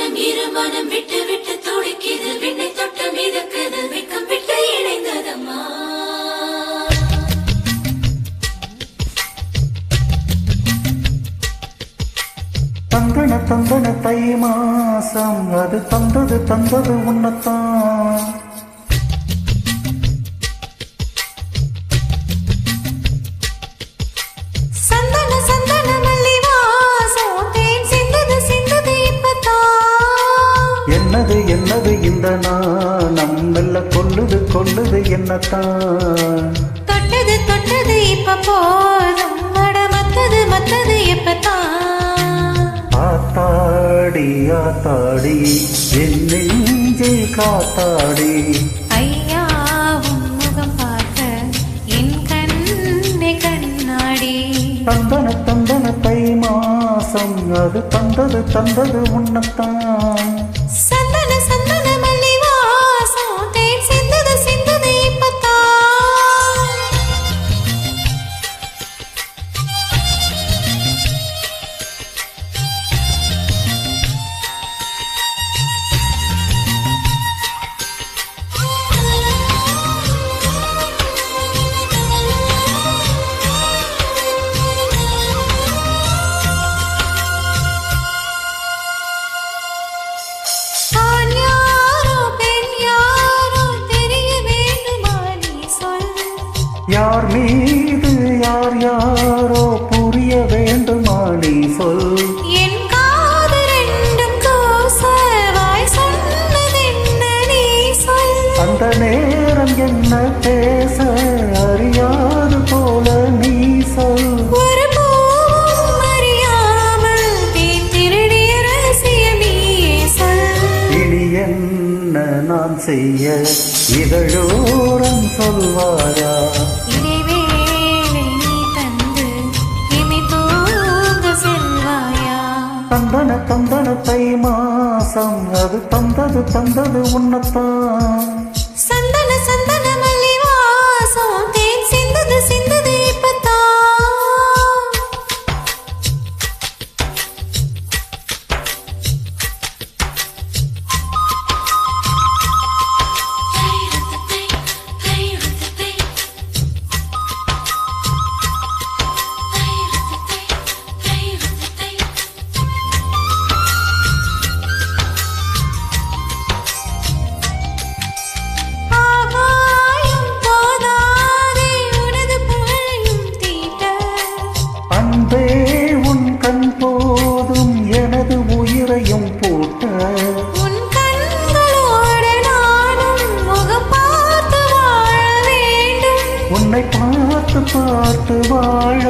மனம் இருமனம் விட்டு விட்டு துடிக்குது விண்ணை தொட்டு மிதக்குது வெக்கம் விட்டு இணைந்ததம்மா தந்தன தந்தன தை மாசம் அது தந்தது தந்தது உன்னத்தான் சந்தன சந்தன மல்லி வாசம் தேன் சிந்தது சிந்தது இப்பதான் என்னது என்னது இந்த நாணம் மெல்ல கொல்லுது கொல்லுது என்னத்தான் தொட்டது தொட்டது இப்ப போதும் மட மத்தது மத்தது எப்பதான் ஆத்தாடி ஆத்தாடி என் நெஞ்சை காத்தாடி ஐயா உன் முகம் பார்க்க என் கண்ணே கண்ணாடி தந்தன தந்தன தை மாசம் அது தந்தது தந்தது உன்னத்தான் சந்தன சந்தன மல்லி வாசம் தேன் சிந்தது சிந்தது இப்பதான் யார் மீது யார் யாரோ புரிய வேண்டுமா நீ சொல் என் காது ரெண்டும் கோசவாய் சொன்னதென்ன நீ சொல் அந்த நேரம் என்ன பேச அறியாது போல நீ சொல் ஒரு பூவும் அறியாமல் தேன் திருடிய ரகசியம் நீயே சொல் இனி என்ன நான் செய்ய இதழோரம் சொல்வாரா இடைவேளை நீ தந்து இமை தூங்க செல்வாயா தந்தன தந்தன தை மாசம் அது தந்தது தந்தது உன்னத்தான் சந்தன சந்தன மல்லி வாசம் தேன் சிந்தது சிந்தது இப்பதான் அன்பே உன் கண் போதும் எனது உயிரையும் போட்ட உன் கண்களோடு நானும் முகம் பார்த்து வாழ வேண்டும் உன்னை பார்த்து பார்த்து வாழ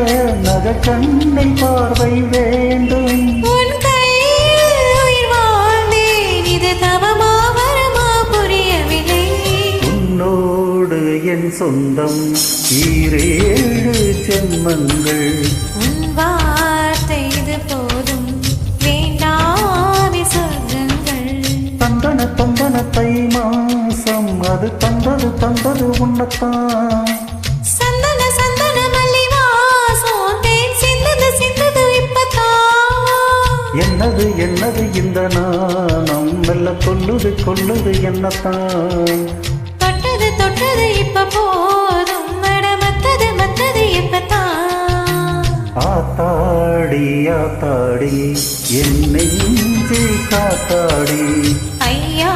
நக கண்ணை பார்வை வேண்டும் உன் கையில் உயிர் வாழ்ந்தேன் இது தவமா வரமா புரியவில்லை உன்னோடு என் சொந்தம் ஈரேழு ஜென்மங்கள் உன் வார்த்தை இது போதும் வேண்டாமே சொர்க்கங்கள் தந்தன தந்தன தை மாசம் அது தந்தது தந்தது உன்னத்தான் சந்தன சந்தன மல்லி வாசம் தேன் சிந்தது சிந்தது இப்பதான் என்னது என்னது இந்த நாணம் மெல்ல கொல்லுது கொல்லுது என்னத்தான் தொட்டது தொட்டது இப்ப போதும் மட மத்தது மத்தது இப்பதான் ஆத்தாடி ஆத்தாடி என் நெஞ்சை காத்தாடி ஐயா